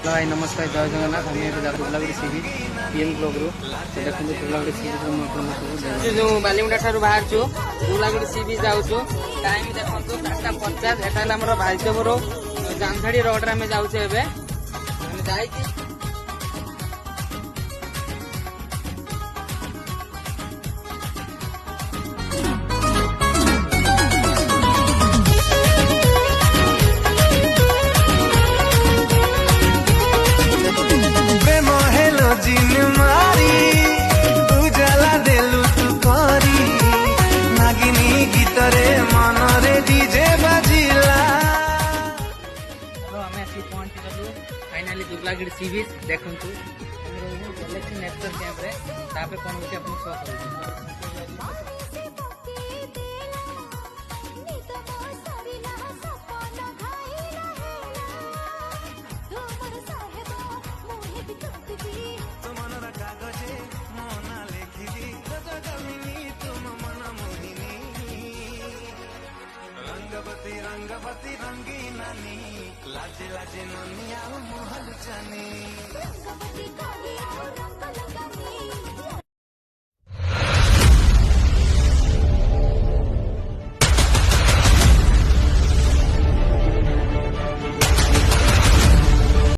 भाई नमस्कार जय जगन्नाथ आम टोलागुड़ी सी बीच पीएम ब्लॉक रू देखते टोलागुड़ी सी बीच जो बालीमुंडा ठार बाहर टोलागुड़ी सी बीच जाऊँ टाइम देखो 4:50 एटा भाईदेवर जामझाड़ी रोड रे जाऊे फाइनाली दुर्लागढ़ सी बीच देखु नेचर कैंप रे कौन होती आपको शो रंगवती रंगीनानी लाजे लाजे ननिया मोहल जानी